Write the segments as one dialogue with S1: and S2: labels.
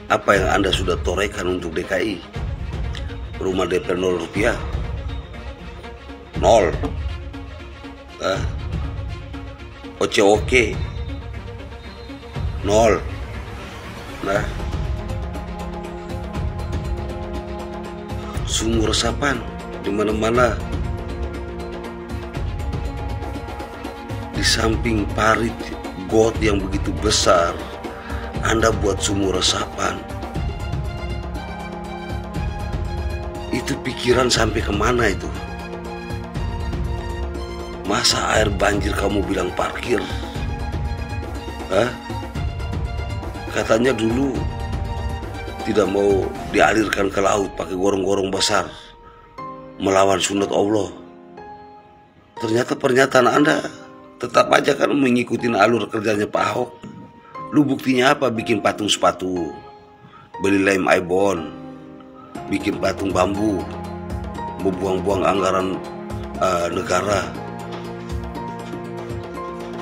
S1: Apa yang Anda sudah torehkan untuk DKI? Rumah DP 0 rupiah? 0. OCOK 0. Nah, sumur resapan di mana-mana. Di samping parit got yang begitu besar, Anda buat sumur resapan. Itu pikiran sampai kemana itu? Masa air banjir kamu bilang parkir? Katanya dulu tidak mau dialirkan ke laut pakai gorong-gorong besar melawan sunat Allah. Ternyata pernyataan Anda tetap aja kan mengikuti alur kerjanya Pak Ahok. Lu buktinya apa? Bikin patung sepatu, beli lem ibon, bikin patung bambu, membuang-buang anggaran negara.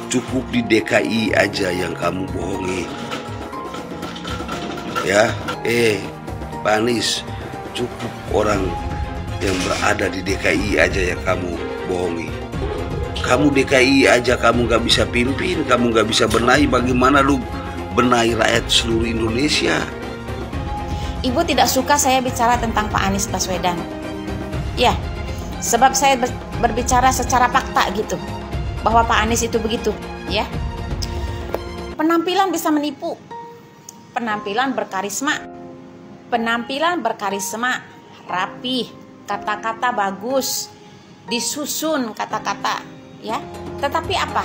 S1: Cukup di DKI aja yang kamu bohongi. Ya, Pak Anies, cukup orang yang berada di DKI aja yang kamu bohongi. Kamu DKI aja kamu gak bisa pimpin, kamu gak bisa benahi, bagaimana lu benahi rakyat seluruh Indonesia?
S2: Ibu tidak suka saya bicara tentang Pak Anies Baswedan. Ya, sebab saya berbicara secara fakta gitu, bahwa Pak Anies itu begitu, ya. Penampilan bisa menipu, penampilan berkarisma, rapi, kata-kata bagus, disusun kata-kata, ya. Tetapi apa?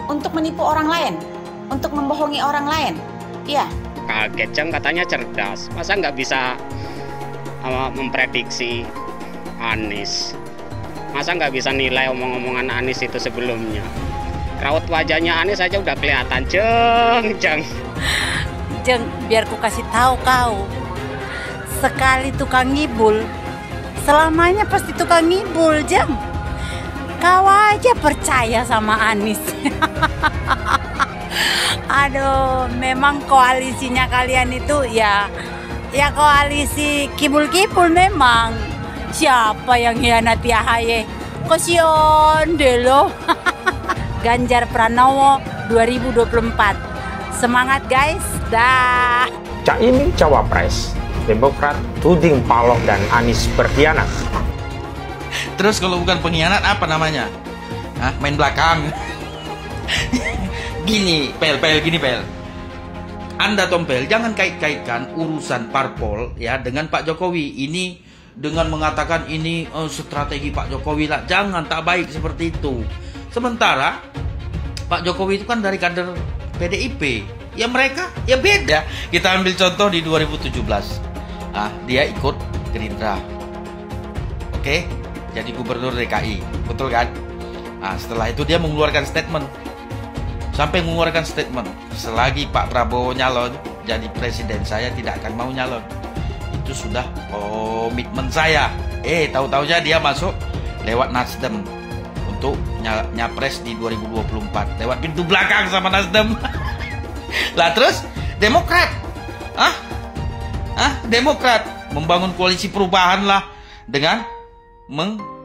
S2: Untuk menipu orang lain, untuk membohongi orang lain, ya.
S3: Kaget, Jang, katanya cerdas. Masa nggak bisa memprediksi Anies? Masa nggak bisa nilai omong-omongan Anies itu sebelumnya? Raut wajahnya Anies aja udah kelihatan, Jeng.
S4: Jeng, biar ku kasih tahu kau. Sekali tukang ngibul, selamanya pasti tukang ngibul, Jeng. Kau aja percaya sama Anies. Aduh, memang koalisinya kalian itu ya koalisi kibul-kibul memang. Siapa yang hianati AHY? Kasian deh lo. Ganjar Pranowo 2024. Semangat guys, dah.
S5: Caimin cawapres, Demokrat tuding Paloh dan Anies berkhianat.
S6: Terus kalau bukan pengkhianat apa namanya? Main belakang. Gini, gini Pel. Anda Tompel, jangan kait-kaitkan urusan parpol ya dengan Pak Jokowi. Ini dengan mengatakan ini strategi Pak Jokowi lah. Jangan, tak baik seperti itu. Sementara Pak Jokowi itu kan dari kader PDIP. Ya mereka, ya beda. Kita ambil contoh di 2017. Dia ikut Gerindra. Oke, jadi gubernur DKI. Betul kan? Setelah itu dia mengeluarkan statement. Sampai mengeluarkan statement, selagi Pak Prabowo nyalon jadi presiden, saya tidak akan mau nyalon. Itu sudah komitmen saya. Tahu-taunya dia masuk lewat Nasdem untuk nyapres di 2024 lewat pintu belakang sama Nasdem. Lah terus Demokrat, Demokrat membangun koalisi perubahan lah dengan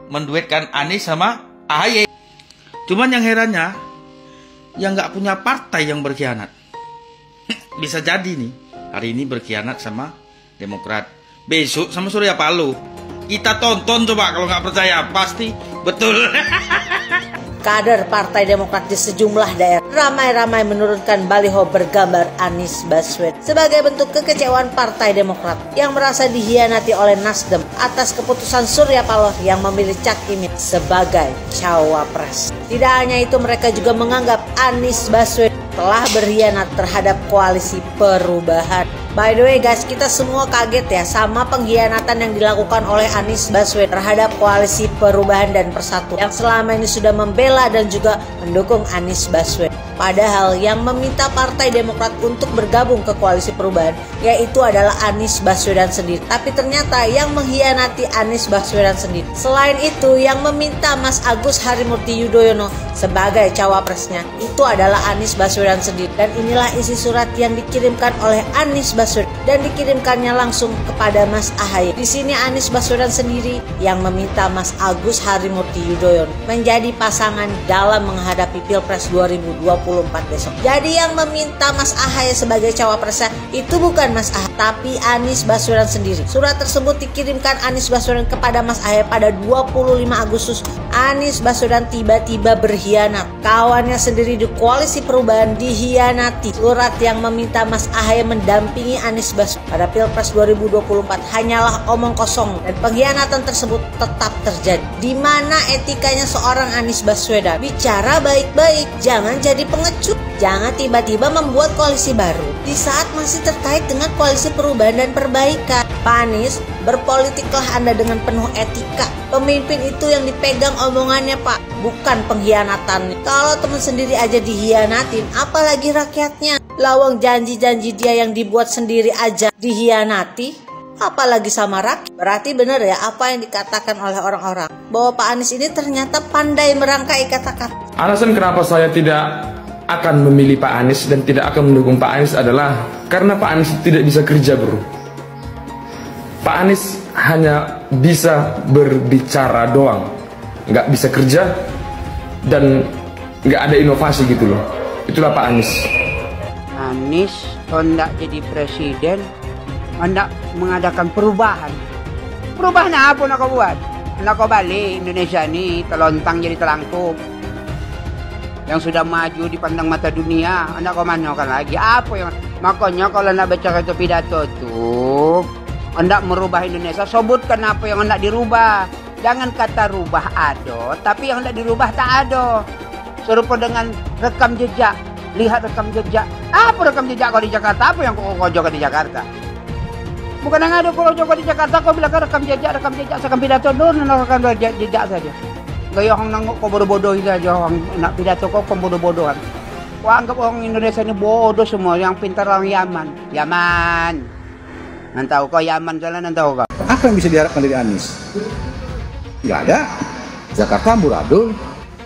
S6: menduetkan Anies sama AHY. Cuman yang herannya, yang nggak punya partai yang berkhianat. Bisa jadi nih, hari ini berkhianat sama Demokrat, besok sama Surya Paloh. Kita tonton coba, kalau nggak percaya pasti betul.
S7: Kader Partai Demokrat di sejumlah daerah ramai-ramai menurunkan baliho bergambar Anies Baswedan sebagai bentuk kekecewaan Partai Demokrat yang merasa dihianati oleh Nasdem atas keputusan Surya Paloh yang memilih Cak Imin sebagai cawapres. Tidak hanya itu, mereka juga menganggap Anies Baswedan telah berkhianat terhadap koalisi perubahan. By the way guys, kita semua kaget ya sama pengkhianatan yang dilakukan oleh Anies Baswedan terhadap koalisi perubahan dan persatuan yang selama ini sudah membela dan juga mendukung Anies Baswedan. Padahal yang meminta Partai Demokrat untuk bergabung ke koalisi perubahan yaitu adalah Anies Baswedan sendiri. Tapi ternyata yang mengkhianati Anies Baswedan sendiri. Selain itu, yang meminta Mas Agus Harimurti Yudhoyono sebagai cawapresnya itu adalah Anies Baswedan sendiri. Dan inilah isi surat yang dikirimkan oleh Anies Baswedan dan dikirimkannya langsung kepada Mas Ahaye. Di sini Anies Baswedan sendiri yang meminta Mas Agus Harimurti Yudhoyono menjadi pasangan dalam menghadapi Pilpres 2024 besok. Jadi yang meminta Mas Ahaye sebagai cawapresnya itu bukan Mas Ahaye, tapi Anies Baswedan sendiri. Surat tersebut dikirimkan Anies Baswedan kepada Mas Ahaye pada 25 Agustus. Anies Baswedan tiba-tiba berkhianat. Kawannya sendiri di koalisi perubahan dihianati. Surat yang meminta Mas Ahaye mendampingi Anies Baswedan pada Pilpres 2024 hanyalah omong kosong, dan pengkhianatan tersebut tetap terjadi. Di mana etikanya seorang Anies Baswedan? Bicara baik-baik, jangan jadi pengecut. Jangan tiba-tiba membuat koalisi baru di saat masih terkait dengan koalisi perubahan dan perbaikan. Pak Anies, berpolitiklah Anda dengan penuh etika. Pemimpin itu yang dipegang omongannya, Pak, bukan pengkhianatan. Kalau teman sendiri aja dihianatin, apalagi rakyatnya. Lawang janji-janji dia yang dibuat sendiri aja dihianati, apalagi sama rakyat. Berarti benar ya apa yang dikatakan oleh orang-orang, bahwa Pak Anies ini ternyata pandai merangkai kata-kata.
S8: Alasan kenapa saya tidak akan memilih Pak Anies dan tidak akan mendukung Pak Anies adalah karena Pak Anies tidak bisa kerja, bro. Pak Anies hanya bisa berbicara doang, nggak bisa kerja dan nggak ada inovasi gitu loh. Itulah Pak Anies.
S9: Anies hendak jadi presiden, hendak mengadakan perubahan. Perubahan apa nak kau buat? Nak kau balik Indonesia ni telontang jadi telangkup. Yang sudah maju dipandang mata dunia, hendak kau manakan lagi? Apa yang makanya kalau nak baca itu pidato tu, hendak merubah Indonesia, sebutkan apa yang hendak dirubah. Jangan kata rubah ada, tapi yang hendak dirubah tak ada. Serupa dengan rekam jejak. Lihat rekam jejak. Apa rekam jejak kau di Jakarta? Apa yang kau joget di Jakarta? Bukan yang ada kalau joget di Jakarta kau bilang rekam jejak, sekarang pidato dulu rekam jejak saja. Gaya orang nangkuk kau bodoh-bodoh saja, orang nak pidato kau bodoh-bodohan. Kau anggap orang Indonesia ini bodoh semua, yang pintar orang Yaman. Yaman. Nantau kau Yaman jalan nantau kau.
S10: Apa yang bisa diharapkan dari Anies? Nggak ada. Jakarta amburadul.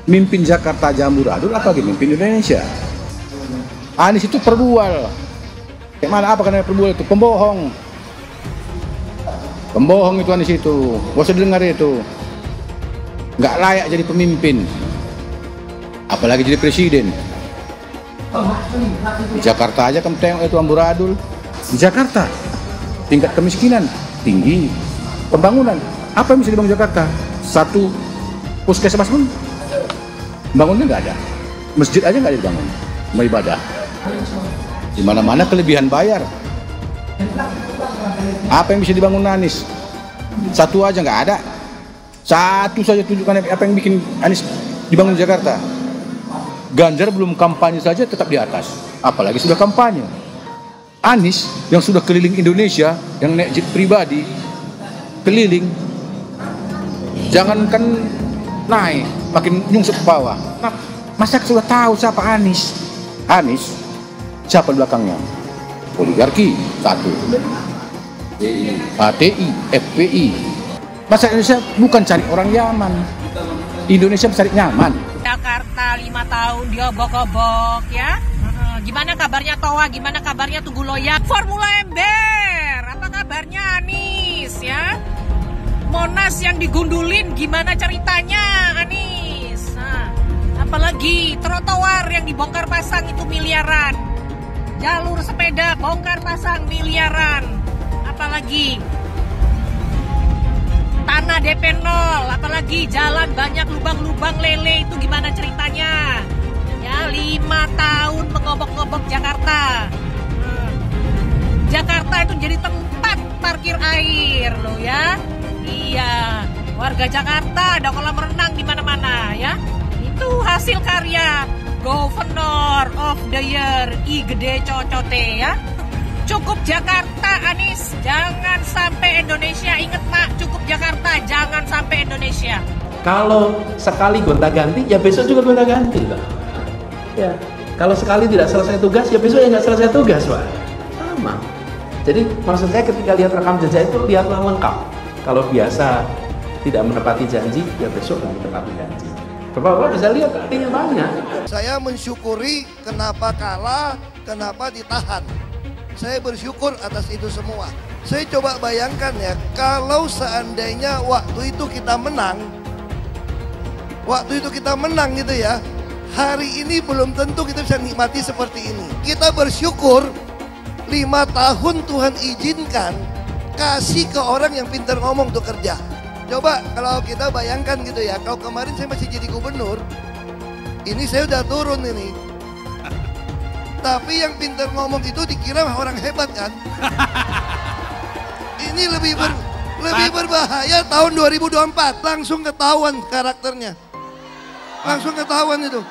S10: Mimpin Jakarta aja amburadul, apalagi mimpin Indonesia. Anies itu perbual. Kayak mana apa karena perbual itu? Pembohong. Pembohong itu Anies itu. Gak usah dengar itu. Nggak layak jadi pemimpin. Apalagi jadi presiden. Di Jakarta aja kamu tengok itu amburadul. Di Jakarta tingkat kemiskinan tinggi. Pembangunan apa yang bisa dibangun Jakarta? Satu puskesmas pun bangunnya nggak ada. Masjid aja nggak ada dibangun. Mau ibadah. Di mana-mana kelebihan bayar. Apa yang bisa dibangun Anies? Satu aja nggak ada. Satu saja tunjukkan apa yang bikin Anies dibangun di Jakarta. Ganjar belum kampanye saja tetap di atas. Apalagi sudah kampanye. Anies yang sudah keliling Indonesia, yang naik jet pribadi, keliling. Jangankan naik, makin nyungsep ke bawah. Nah, masa sudah tahu siapa Anies? Anies, siapa di belakangnya? Oligarki, satu. HTI, FPI. Masa Indonesia bukan cari orang Yaman. Indonesia mencari nyaman.
S11: Jakarta 5 tahun dia obok-obok ya. Gimana kabarnya Toa? Gimana kabarnya Tugu Loyak? Formula Ember, apa kabarnya Anies ya? Monas yang digundulin, gimana ceritanya Anies? Nah, apalagi trotoar yang dibongkar pasang itu miliaran. Jalur sepeda bongkar pasang miliaran. Apalagi tanah DP 0, apalagi jalan banyak lubang-lubang lele itu gimana ceritanya? Ya 5 tahun mengobok-ngobok Jakarta. Jakarta itu jadi tempat parkir air loh ya. Iya, warga Jakarta ada kolam renang di mana-mana ya. Itu hasil karya Governor of the Year I Gede Cocote ya. Cukup Jakarta Anies, jangan sampai Indonesia. Ingat Mak, cukup Jakarta, jangan sampai Indonesia.
S12: Kalau sekali gonta-ganti, ya besok juga gonta-ganti lah. Ya, Kalau sekali tidak selesai tugas, ya besok ya nggak selesai tugas, Pak. Sama. Jadi maksud saya ketika lihat rekam jejak itu lihatlah lengkap. Kalau biasa tidak menepati janji, ya besok nggak menepati janji. Bapak-bapak bisa lihat artinya banyak.
S13: Saya mensyukuri kenapa kalah, kenapa ditahan. Saya bersyukur atas itu semua. Saya coba bayangkan ya, kalau seandainya waktu itu kita menang gitu ya, hari ini belum tentu kita bisa nikmati seperti ini. Kita bersyukur 5 tahun Tuhan izinkan kasih ke orang yang pintar ngomong untuk kerja. Coba kalau kita bayangkan gitu ya, kalau kemarin saya masih jadi gubernur, ini saya udah turun ini. Tapi yang pintar ngomong itu dikira orang hebat kan? Ini lebih berbahaya tahun 2024, langsung ketahuan karakternya. Langsung ketahuan itu.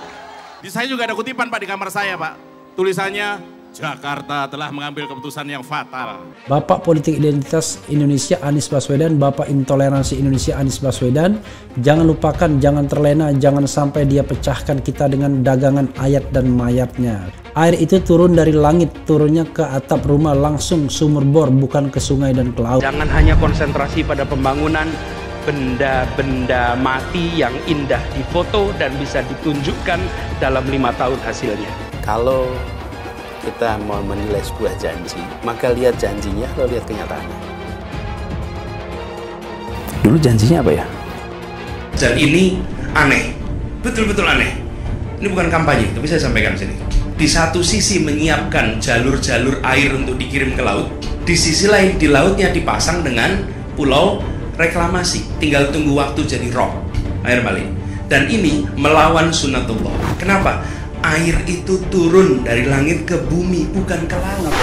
S14: Di saya juga ada kutipan Pak di kamar saya Pak. Tulisannya, Jakarta telah mengambil keputusan yang fatal.
S15: Bapak Politik Identitas Indonesia Anies Baswedan, Bapak Intoleransi Indonesia Anies Baswedan. Jangan lupakan, jangan terlena, jangan sampai dia pecahkan kita dengan dagangan ayat dan mayatnya. Air itu turun dari langit, turunnya ke atap rumah langsung sumur bor, bukan ke sungai dan ke laut.
S16: Jangan hanya konsentrasi pada pembangunan benda-benda mati yang indah difoto dan bisa ditunjukkan dalam 5 tahun hasilnya.
S17: Kalau kita mau menilai sebuah janji, maka lihat janjinya atau lihat kenyataannya. Dulu janjinya apa ya?
S6: Dan ini aneh, betul-betul aneh. Ini bukan kampanye, tapi saya sampaikan sini. Di satu sisi menyiapkan jalur-jalur air untuk dikirim ke laut, di sisi lain di lautnya dipasang dengan pulau reklamasi, tinggal tunggu waktu jadi rob, air balik. Dan ini melawan sunatullah. Kenapa? Air itu turun dari langit ke bumi, bukan ke laut.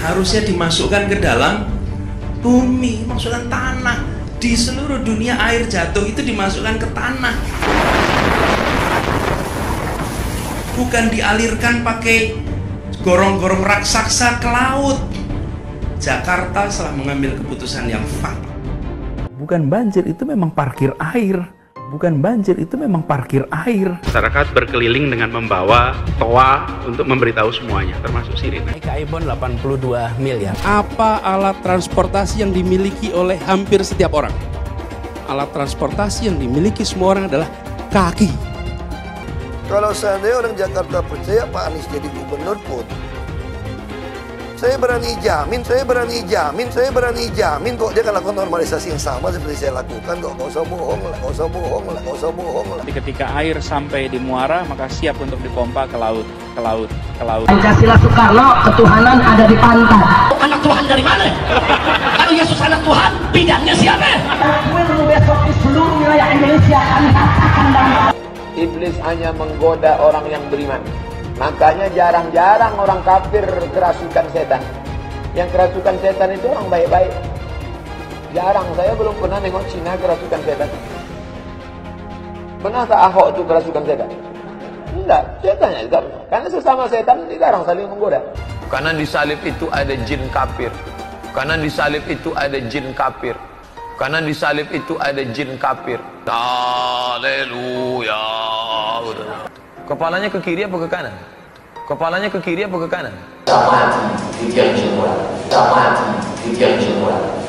S6: Harusnya dimasukkan ke dalam bumi, masukkan tanah. Di seluruh dunia air jatuh itu dimasukkan ke tanah, bukan dialirkan pakai gorong-gorong raksasa ke laut. Jakarta telah mengambil keputusan yang fatal.
S12: Bukan banjir, itu memang parkir air. Bukan banjir, itu memang parkir air.
S16: Masyarakat berkeliling dengan membawa toa untuk memberitahu semuanya, termasuk sirine.
S17: Ibon 82 miliar.
S16: Apa alat transportasi yang dimiliki oleh hampir setiap orang? Alat transportasi yang dimiliki semua orang adalah kaki.
S13: Kalau seandainya orang Jakarta percaya Pak Anies jadi gubernur pun, saya berani jamin kok dia akan lakukan normalisasi yang sama seperti saya lakukan kok. Nggak usah bohong lah.
S16: Tapi ketika air sampai di muara, maka siap untuk dipompa ke laut.
S18: Pancasila Soekarno, ketuhanan ada di pantai.
S19: Anak Tuhan dari mana? Kalau Yesus anak Tuhan, bidangnya siapa?
S18: Besok di seluruh wilayah Indonesia kami katakan dan
S20: Iblis hanya menggoda orang yang beriman. Makanya jarang-jarang orang kafir kerasukan setan. Yang kerasukan setan itu orang baik-baik. Jarang, saya belum pernah nengok Cina kerasukan setan. Pernah tak Ahok itu kerasukan setan? Enggak, setannya juga. Karena sesama setan dilarang saling menggoda.
S21: Karena di salib itu ada jin kafir. Karena di salib itu ada jin kafir. Karena di salib itu ada jin kafir. Haleluya. Kepalanya ke kiri apa ke kanan? Kepalanya ke kiri apa ke kanan?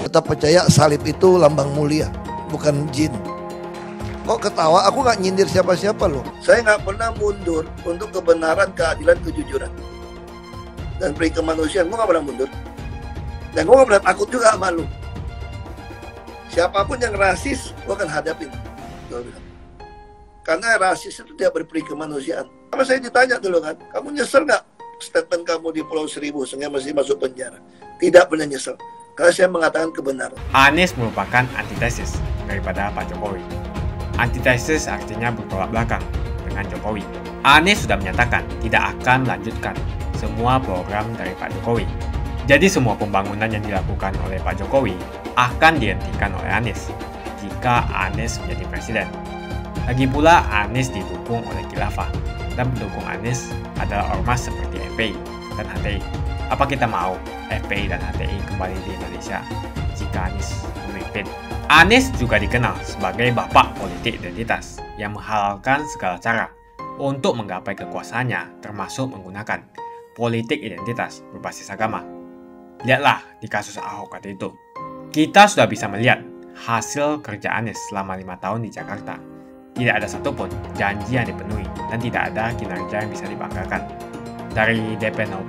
S13: Tetap percaya salib itu lambang mulia, bukan jin. Kok ketawa? Aku nggak nyindir siapa-siapa loh. Saya nggak pernah mundur untuk kebenaran, keadilan, kejujuran, dan peri kemanusiaan. Gue nggak pernah mundur. Dan gue nggak pernah takut juga sama lu. Siapapun yang rasis, gue akan hadapin. Karena rasis itu tidak berperi kemanusiaan. Sama saya ditanya dulu kan, kamu nyesel nggak statement kamu di Pulau Seribu sehingga masih masuk penjara? Tidak pernah nyesel, karena saya mengatakan kebenaran.
S3: Anies merupakan antitesis daripada Pak Jokowi. Antitesis artinya bertolak belakang dengan Jokowi. Anies sudah menyatakan tidak akan melanjutkan semua program dari Pak Jokowi. Jadi semua pembangunan yang dilakukan oleh Pak Jokowi akan dihentikan oleh Anies jika Anies menjadi presiden. Lagi pula Anies didukung oleh khilafah dan pendukung Anies adalah ormas seperti FPI dan HTI. Apa kita mau FPI dan HTI kembali di Indonesia jika Anies memimpin? Anies juga dikenal sebagai bapak politik identitas yang menghalalkan segala cara untuk menggapai kekuasaannya, termasuk menggunakan politik identitas berbasis agama. Lihatlah di kasus Ahok waktu itu. Kita sudah bisa melihat hasil kerja Anies selama 5 tahun di Jakarta. Tidak ada satupun janji yang dipenuhi dan tidak ada kinerja yang bisa dibanggakan. Dari DP 0%,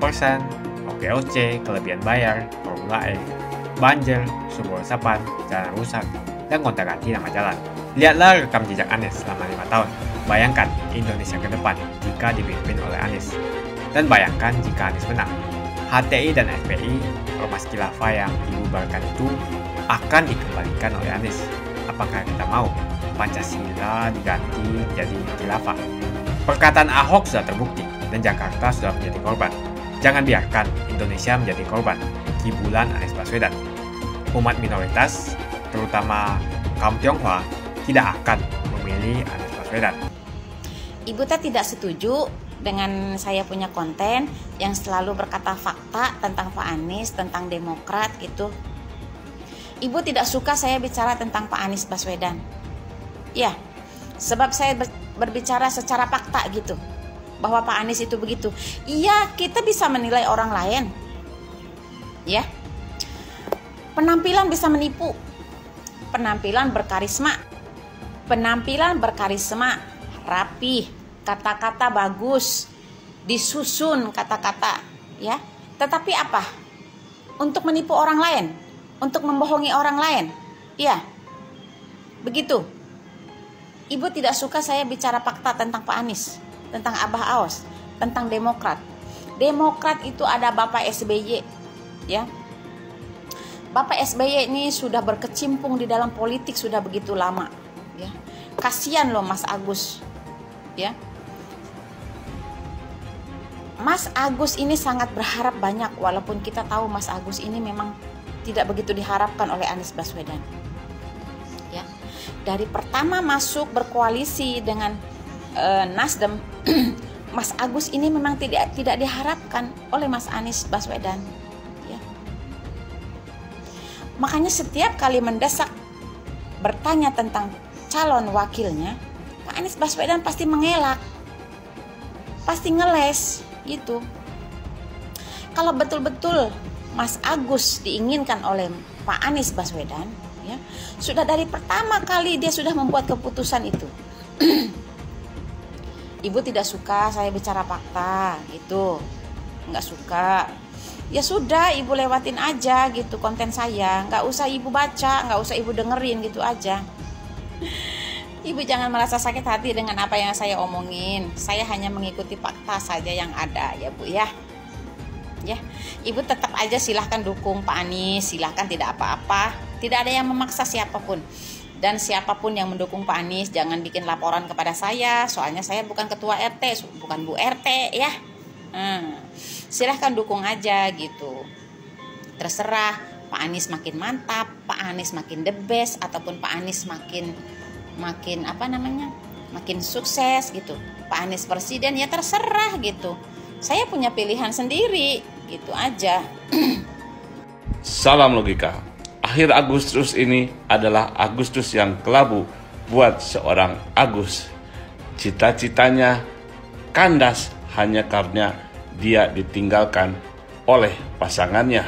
S3: OKOC, kelebihan bayar, Formula E, banjir, sumber resapan, jalan rusak, dan gonta-ganti nama jalan. Lihatlah rekam jejak Anies selama 5 tahun. Bayangkan Indonesia ke depan jika dipimpin oleh Anies. Dan bayangkan jika Anies menang. HTI dan FPI, ormas khilafah yang dibubarkan itu akan dikembalikan oleh Anies. Apakah kita mau Pancasila diganti jadi khilafah? Perkataan Ahok sudah terbukti dan Jakarta sudah menjadi korban. Jangan biarkan Indonesia menjadi korban kibulan Anies Baswedan. Umat minoritas, terutama kaum Tionghoa, tidak akan memilih Anies Baswedan.
S2: Ibu tidak setuju dengan saya punya konten yang selalu berkata fakta tentang Pak Anies, tentang Demokrat gitu. Ibu tidak suka saya bicara tentang Pak Anies Baswedan. Ya, sebab saya berbicara secara fakta gitu. Bahwa Pak Anies itu begitu. Iya, kita bisa menilai orang lain. Ya. Penampilan bisa menipu. Penampilan berkarisma. Penampilan berkarisma, rapi, kata-kata bagus, disusun kata-kata, ya. Tetapi apa? Untuk menipu orang lain, untuk membohongi orang lain. Ya. Begitu. Ibu tidak suka saya bicara fakta tentang Pak Anies, tentang Abah Aos, tentang Demokrat. Demokrat itu ada Bapak SBY, ya. Bapak SBY ini sudah berkecimpung di dalam politik sudah begitu lama, ya. Kasihan loh Mas Agus, ya. Mas Agus ini sangat berharap banyak, walaupun kita tahu Mas Agus ini memang tidak begitu diharapkan oleh Anies Baswedan. Ya. Dari pertama masuk berkoalisi dengan Nasdem, Mas Agus ini memang tidak diharapkan oleh Mas Anies Baswedan. Ya. Makanya setiap kali mendesak bertanya tentang calon wakilnya, Pak Anies Baswedan pasti mengelak, pasti ngeles gitu. Kalau betul-betul Mas Agus diinginkan oleh Pak Anies Baswedan, ya, sudah dari pertama kali dia sudah membuat keputusan itu. Ibu tidak suka saya bicara fakta gitu, nggak suka. Ya sudah, ibu lewatin aja gitu konten saya, nggak usah ibu baca, nggak usah ibu dengerin gitu aja. Ibu jangan merasa sakit hati dengan apa yang saya omongin. Saya hanya mengikuti fakta saja yang ada, ya Bu ya. Ya, ibu tetap aja silahkan dukung Pak Anies, silahkan, tidak apa-apa. Tidak ada yang memaksa siapapun. Dan siapapun yang mendukung Pak Anies jangan bikin laporan kepada saya, soalnya saya bukan ketua RT, bukan Bu RT ya. Silahkan dukung aja gitu. Terserah Pak Anies makin mantap, Pak Anies makin the best, ataupun Pak Anies makin apa namanya, makin sukses gitu. Pak Anies presiden, ya terserah gitu. Saya punya pilihan sendiri gitu aja.
S1: Salam logika. Akhir Agustus ini adalah Agustus yang kelabu buat seorang Agus. Cita-citanya kandas hanya karena dia ditinggalkan oleh pasangannya.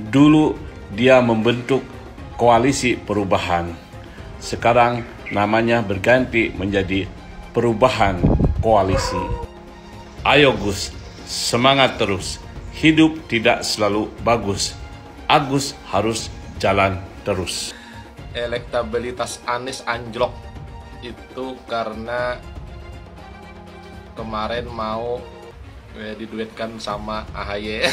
S1: Dulu dia membentuk koalisi perubahan. Sekarang namanya berganti menjadi perubahan koalisi. Ayo Gus, semangat terus. Hidup tidak selalu bagus. Agus harus jalan terus.
S22: Elektabilitas Anies anjlok itu karena kemarin mau diduetkan sama AHY.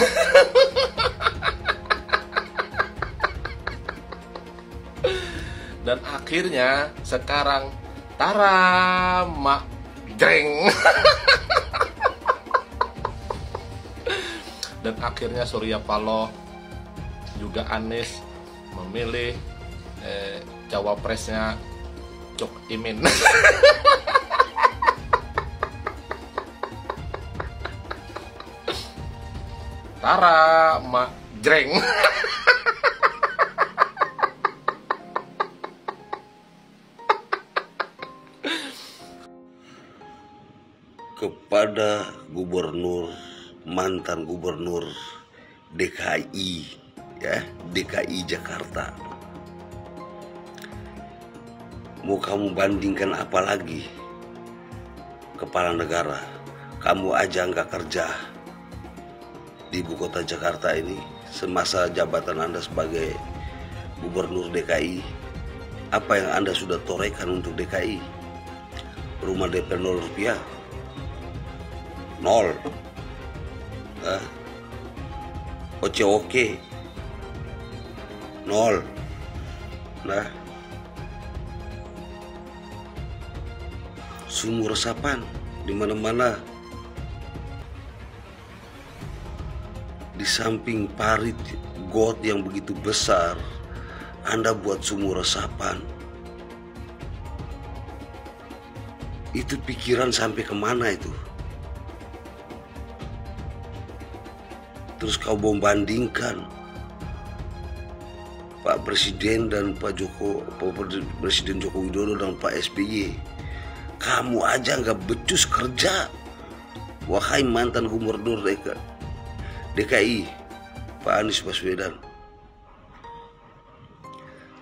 S22: Dan akhirnya sekarang tara mak jreng. Dan akhirnya Surya Paloh juga Anies memilih cawapresnya Cok Imin. Tara mak jreng.
S4: kepada gubernur, mantan gubernur DKI, ya, DKI Jakarta. Mau kamu bandingkan apa lagi? Kepala negara, kamu aja nggak kerja di ibu kota Jakarta ini semasa jabatan Anda sebagai gubernur DKI. Apa yang Anda sudah torehkan untuk DKI? Rumah DP 0 rupiah, 0. Oke, 0. Nah, sumur resapan di mana-mana. Di samping parit got yang begitu besar, Anda buat sumur resapan. Itu pikiran sampai kemana itu? Terus kau membandingkan Pak Presiden dan Presiden Joko Widodo dan Pak SBY. Kamu aja nggak becus kerja, wahai mantan gubernur DKI Pak Anies Baswedan.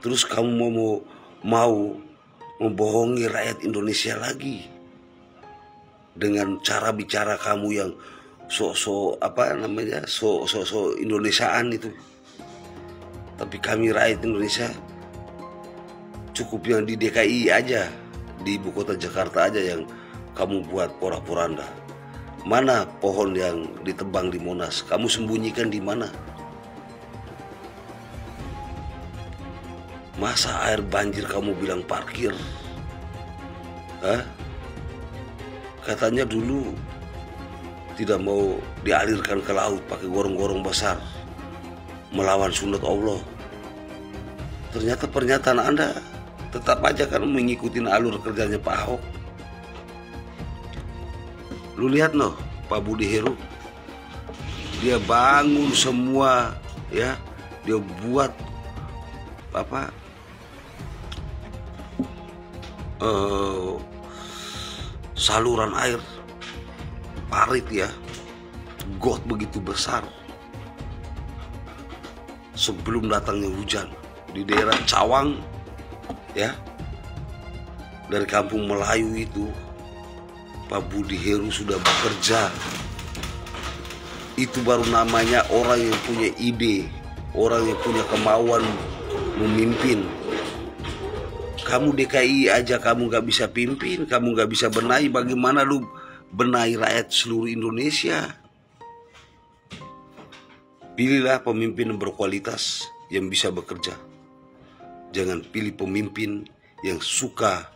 S4: Terus kamu mau membohongi rakyat Indonesia lagi dengan cara bicara kamu yang sok Indonesiaan itu. Tapi kami rakyat Indonesia cukup yang di DKI aja, di ibu kota Jakarta aja yang kamu buat porak-poranda. Mana pohon yang ditebang di Monas? Kamu sembunyikan di mana? Masa air banjir kamu bilang parkir? Katanya dulu tidak mau dialirkan ke laut pakai gorong-gorong besar melawan sunat Allah. Ternyata pernyataan Anda tetap aja kan mengikuti alur kerjanya Pak Ahok. Lu lihat noh, Pak Budi Heru, dia bangun semua, ya, dia buat saluran air parit, ya, got begitu besar sebelum datangnya hujan di daerah Cawang, ya, dari kampung Melayu itu. Pak Budi Heru sudah bekerja. Itu baru namanya orang yang punya ide, orang yang punya kemauan memimpin. Kamu DKI aja kamu gak bisa pimpin, kamu gak bisa benahi, bagaimana lu benahi rakyat seluruh Indonesia? Pilihlah pemimpin yang berkualitas, yang bisa bekerja. Jangan pilih pemimpin yang suka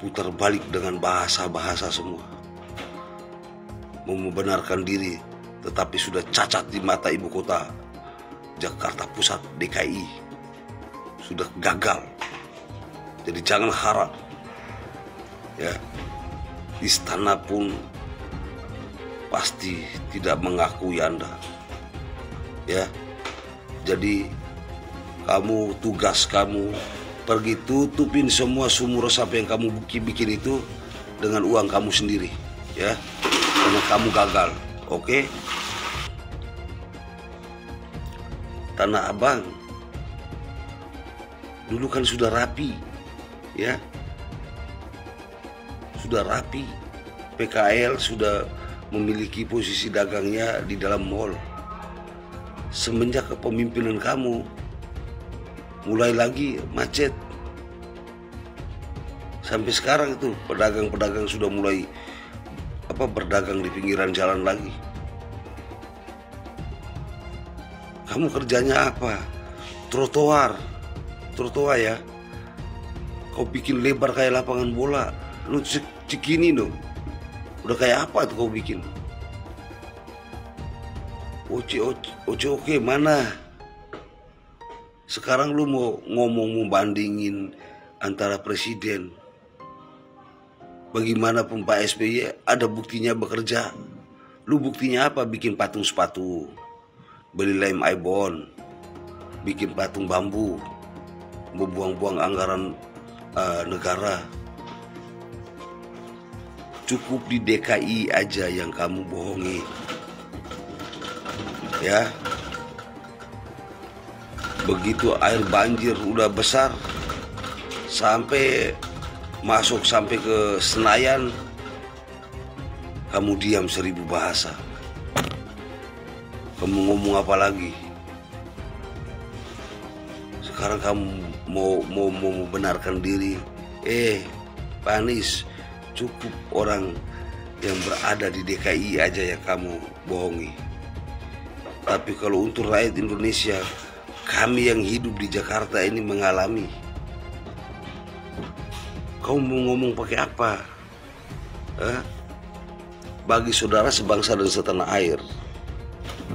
S4: putar balik dengan bahasa-bahasa semua. Membenarkan diri tetapi sudah cacat di mata ibu kota Jakarta Pusat DKI. Sudah gagal. Jadi jangan harap, ya, istana pun pasti tidak mengakui Anda, ya. Jadi tugas kamu pergi tutupin semua sumur resapan yang kamu bikin itu dengan uang kamu sendiri, ya, karena kamu gagal. Oke? Tanah Abang dulu kan sudah rapi, ya, sudah rapi. PKL sudah memiliki posisi dagangnya di dalam mall. Semenjak kepemimpinan kamu mulai lagi macet. Sampai sekarang itu pedagang-pedagang sudah mulai berdagang di pinggiran jalan lagi. Kamu kerjanya apa? Trotoar, ya. Kau bikin lebar kayak lapangan bola. Lu Cikini dong. Udah kayak apa tuh kau bikin? Oke mana? Sekarang lu mau ngomong bandingin antara presiden. Bagaimanapun Pak SBY ada buktinya bekerja. Lu buktinya apa? Bikin patung sepatu, beli lem ibon, bikin patung bambu, membuang-buang anggaran negara. cukup di DKI aja yang kamu bohongi. Ya. Begitu air banjir udah besar sampai masuk sampai ke Senayan, kamu diam 1000 bahasa. Kamu ngomong apa lagi? Sekarang kamu mau membenarkan diri. Pak Anies, cukup orang yang berada di DKI aja yang kamu bohongi. Tapi kalau untuk rakyat Indonesia, kami yang hidup di Jakarta ini mengalami. Kau mau ngomong pakai apa? Bagi saudara sebangsa dan setanah air,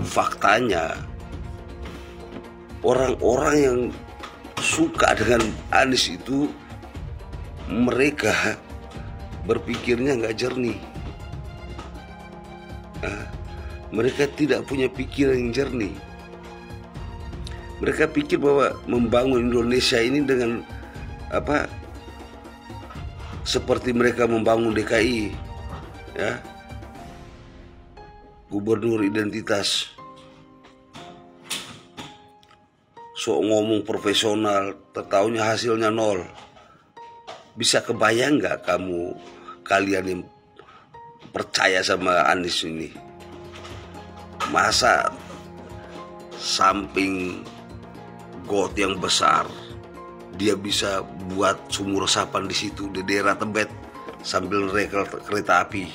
S4: faktanya orang-orang yang suka dengan Anies itu, mereka berpikirnya nggak jernih. Mereka tidak punya pikiran yang jernih. Mereka pikir bahwa membangun Indonesia ini dengan apa? Seperti mereka membangun DKI, ya, gubernur identitas, sok ngomong profesional, tertaunya hasilnya 0. Bisa kebayang nggak kalian yang percaya sama Anies ini? Masa samping got yang besar, dia bisa buat sumur resapan di situ di daerah Tebet sambil rekel kereta api.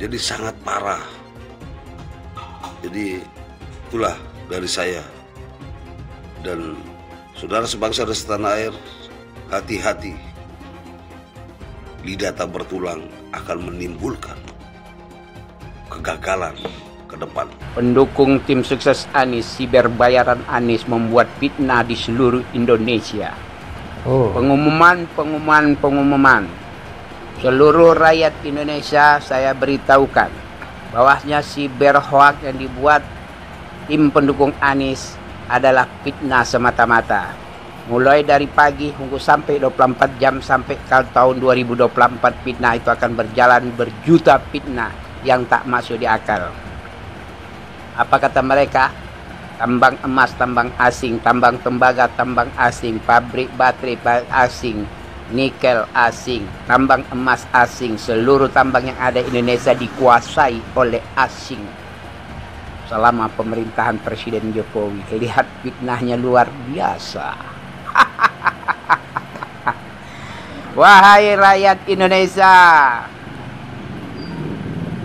S4: Jadi sangat parah. Jadi itulah dari saya dan saudara sebangsa dan setanah air, hati-hati. Lidah tak bertulang akan menimbulkan kegagalan ke depan.
S9: Pendukung tim sukses Anies, siber bayaran Anies membuat fitnah di seluruh Indonesia. Pengumuman. Seluruh rakyat Indonesia saya beritahukan bahwasanya siber hoax yang dibuat tim pendukung Anies adalah fitnah semata-mata. Mulai dari pagi hingga sampai 24 jam sampai ke tahun 2024, fitnah itu akan berjalan, berjuta fitnah yang tak masuk di akal. Apa kata mereka? Tambang emas, tambang asing, tambang tembaga, tambang asing, pabrik baterai asing, nikel asing, tambang emas asing, seluruh tambang yang ada di Indonesia dikuasai oleh asing. Selama pemerintahan Presiden Jokowi, lihat fitnahnya luar biasa. Wahai rakyat Indonesia,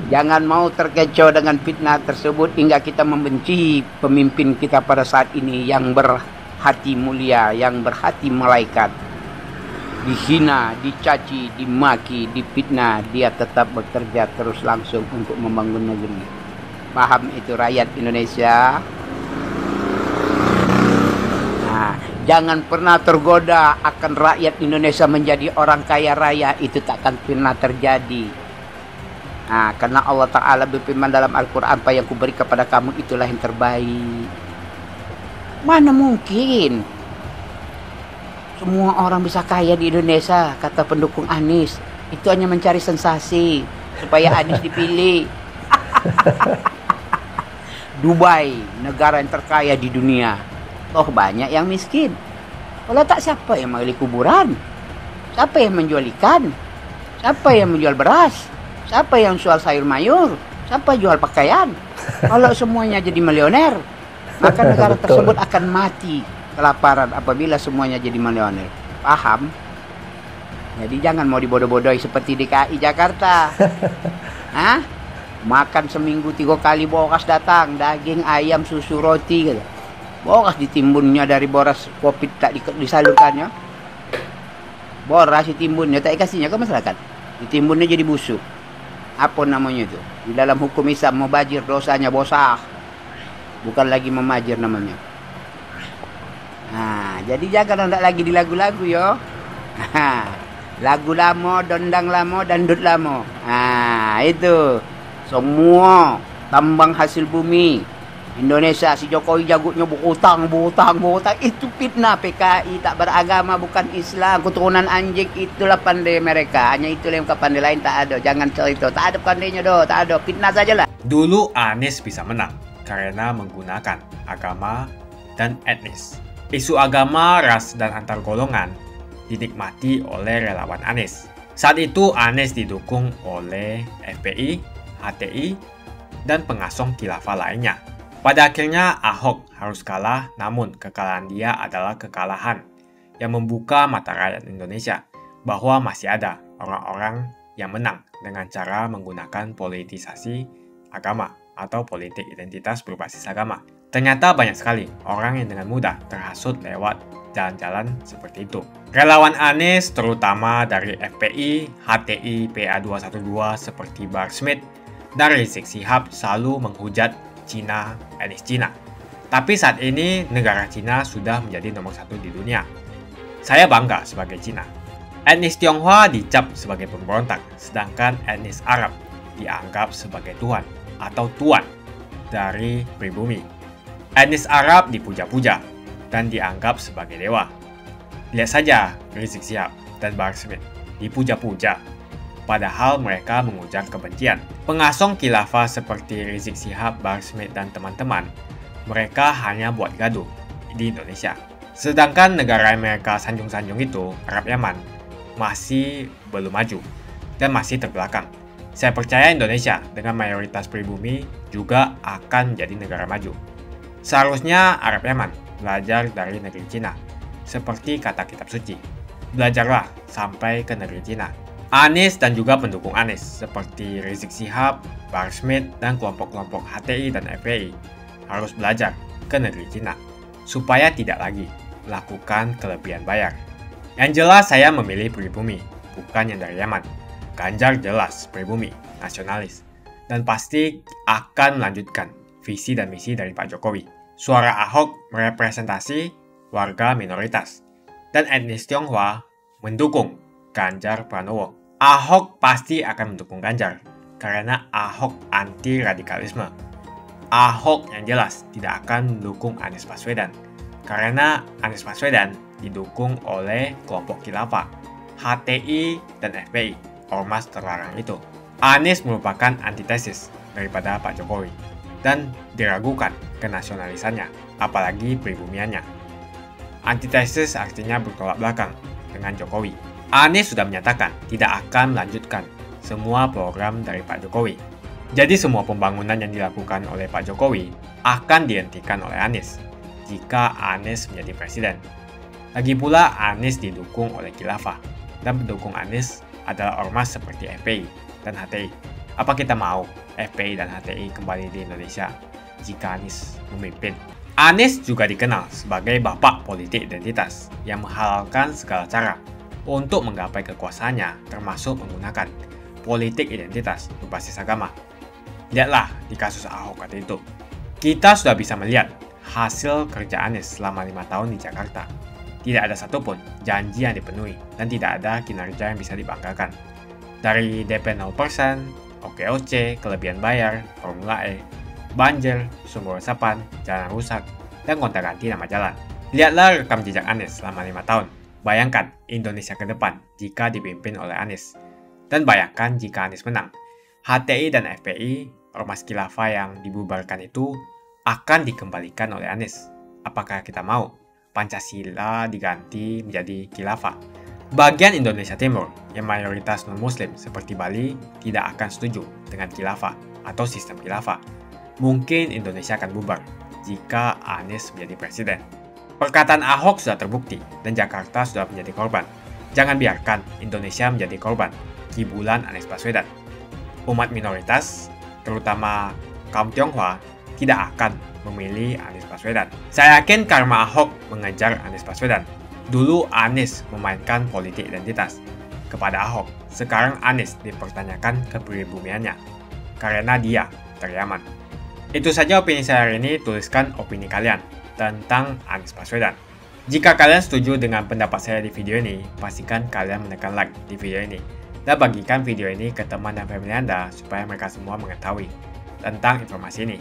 S9: jangan mau terkecoh dengan fitnah tersebut hingga kita membenci pemimpin kita pada saat ini yang berhati mulia, yang berhati malaikat. Dihina, dicaci, dimaki, difitnah, dia tetap bekerja terus langsung untuk membangun negeri. Paham itu rakyat Indonesia? Nah, jangan pernah tergoda akan rakyat Indonesia menjadi orang kaya raya, itu tak akan pernah terjadi. Nah, karena Allah Ta'ala berfirman dalam Al-Quran, apa yang kuberi kepada kamu itulah yang terbaik. Mana mungkin semua orang bisa kaya di Indonesia, kata pendukung Anies. Itu hanya mencari sensasi supaya Anies dipilih. Dubai, negara yang terkaya di dunia, toh banyak yang miskin. Kalau tak, siapa yang mengali kuburan? Siapa yang menjual ikan? Siapa yang menjual beras? Siapa yang jual sayur mayur? Siapa jual pakaian? Kalau semuanya jadi milioner, maka negara tersebut akan mati kelaparan apabila semuanya jadi milioner. Paham? Jadi jangan mau dibodoh-bodohi seperti DKI Jakarta. Hah? Makan seminggu 3 kali boras datang, daging, ayam, susu, roti gitu. Boras ditimbunnya dari boras kopi tak disalurkannya. Boras ditimbunnya tak dikasihnya ke masyarakat. Ditimbunnya jadi busuk. Apa namanya itu? Di dalam hukum Islam mubazir dosanya bosah. Bukan lagi memajir namanya. Nah, jadi jangan hendak lagi di lagu-lagu yo. Lagu lama, dondang lama, dandut lama. Nah, itu. Semua tambang hasil bumi Indonesia si Jokowi jagonya berutang. Itu fitnah PKI, tak beragama, bukan Islam, keturunan anjing. Itulah pandai mereka. Hanya itulah yang pandai lain tak ada. Jangan cerita, tak ada pandainya doh, tak ada. Fitnah sajalah.
S3: Dulu Anies bisa menang karena menggunakan agama dan etnis. Isu agama, ras, dan antar golongan dinikmati oleh relawan Anies. Saat itu Anies didukung oleh FPI, HTI, dan pengasong khilafah lainnya. Pada akhirnya Ahok harus kalah, namun kekalahan dia adalah kekalahan yang membuka mata rakyat Indonesia bahwa masih ada orang-orang yang menang dengan cara menggunakan politisasi agama atau politik identitas berbasis agama. Ternyata banyak sekali orang yang dengan mudah terhasut lewat jalan-jalan seperti itu. Relawan Anies terutama dari FPI, HTI, PA212 seperti Bahar Smith dan Rizik Syihab selalu menghujat Cina, etnis Cina. Tapi saat ini negara Cina sudah menjadi nomor 1 di dunia. Saya bangga sebagai Cina. Etnis Tionghoa dicap sebagai pemberontak, sedangkan etnis Arab dianggap sebagai Tuhan atau tuan dari pribumi. Etnis Arab dipuja-puja dan dianggap sebagai dewa. Lihat saja Rizik Syihab dan Bahar Smith dipuja-puja, padahal mereka mengujar kebencian. Pengasong khilafah seperti Rizik Syihab, Bahar Smith, dan teman-teman, mereka hanya buat gaduh di Indonesia. Sedangkan negara yang mereka sanjung-sanjung itu, Arab Yaman, masih belum maju dan masih terbelakang. Saya percaya Indonesia dengan mayoritas pribumi juga akan menjadi negara maju. Seharusnya Arab Yaman belajar dari negeri Cina, seperti kata kitab suci. Belajarlah sampai ke negeri Cina. Anies dan juga pendukung Anies seperti Rizik Syihab, Bahar Smith, dan kelompok-kelompok HTI dan FPI harus belajar ke negeri Cina supaya tidak lagi melakukan kelebihan bayar. Yang jelas saya memilih pribumi, bukan yang dari Yaman. Ganjar jelas pribumi, nasionalis, dan pasti akan melanjutkan visi dan misi dari Pak Jokowi. Suara Ahok merepresentasi warga minoritas, dan etnis Tionghoa mendukung Ganjar Pranowo. Ahok pasti akan mendukung Ganjar, karena Ahok anti radikalisme. Ahok yang jelas tidak akan mendukung Anies Baswedan, karena Anies Baswedan didukung oleh kelompok khilafah, HTI, dan FPI, ormas terlarang itu. Anies merupakan antitesis daripada Pak Jokowi, dan diragukan kenasionalisannya, apalagi pribumiannya. Antitesis artinya bertolak belakang dengan Jokowi. Anies sudah menyatakan tidak akan melanjutkan semua program dari Pak Jokowi. Jadi semua pembangunan yang dilakukan oleh Pak Jokowi akan dihentikan oleh Anies jika Anies menjadi presiden. Lagi pula Anies didukung oleh khilafah, dan pendukung Anies adalah ormas seperti FPI dan HTI. Apa kita mau FPI dan HTI kembali di Indonesia jika Anies memimpin? Anies juga dikenal sebagai bapak politik identitas yang menghalalkan segala cara untuk menggapai kekuasaannya, termasuk menggunakan politik identitas berbasis agama. Lihatlah di kasus Ahok waktu itu. Kita sudah bisa melihat hasil kerja Anies selama 5 tahun di Jakarta. Tidak ada satupun janji yang dipenuhi dan tidak ada kinerja yang bisa dibanggakan. Dari DP 0%, OKOC, kelebihan bayar, Formula E, banjir, sumber resapan, jalan rusak, dan gonta-ganti nama jalan. Lihatlah rekam jejak Anies selama 5 tahun. Bayangkan Indonesia ke depan jika dipimpin oleh Anies. Dan bayangkan jika Anies menang. HTI dan FPI, ormas khilafah yang dibubarkan itu, akan dikembalikan oleh Anies. Apakah kita mau Pancasila diganti menjadi khilafah? Bagian Indonesia Timur yang mayoritas non-muslim seperti Bali tidak akan setuju dengan khilafah atau sistem khilafah. Mungkin Indonesia akan bubar jika Anies menjadi presiden. Perkataan Ahok sudah terbukti dan Jakarta sudah menjadi korban. Jangan biarkan Indonesia menjadi korban kibulan Anies Baswedan. Umat minoritas, terutama kaum Tionghoa, tidak akan memilih Anies Baswedan. Saya yakin karma Ahok mengejar Anies Baswedan. Dulu Anies memainkan politik identitas kepada Ahok. Sekarang Anies dipertanyakan kepribumiannya karena dia dari Yaman. Itu saja opini saya hari ini. Tuliskan opini kalian tentang Anies Baswedan. Jika kalian setuju dengan pendapat saya di video ini, pastikan kalian menekan like di video ini dan bagikan video ini ke teman dan family Anda supaya mereka semua mengetahui tentang informasi ini.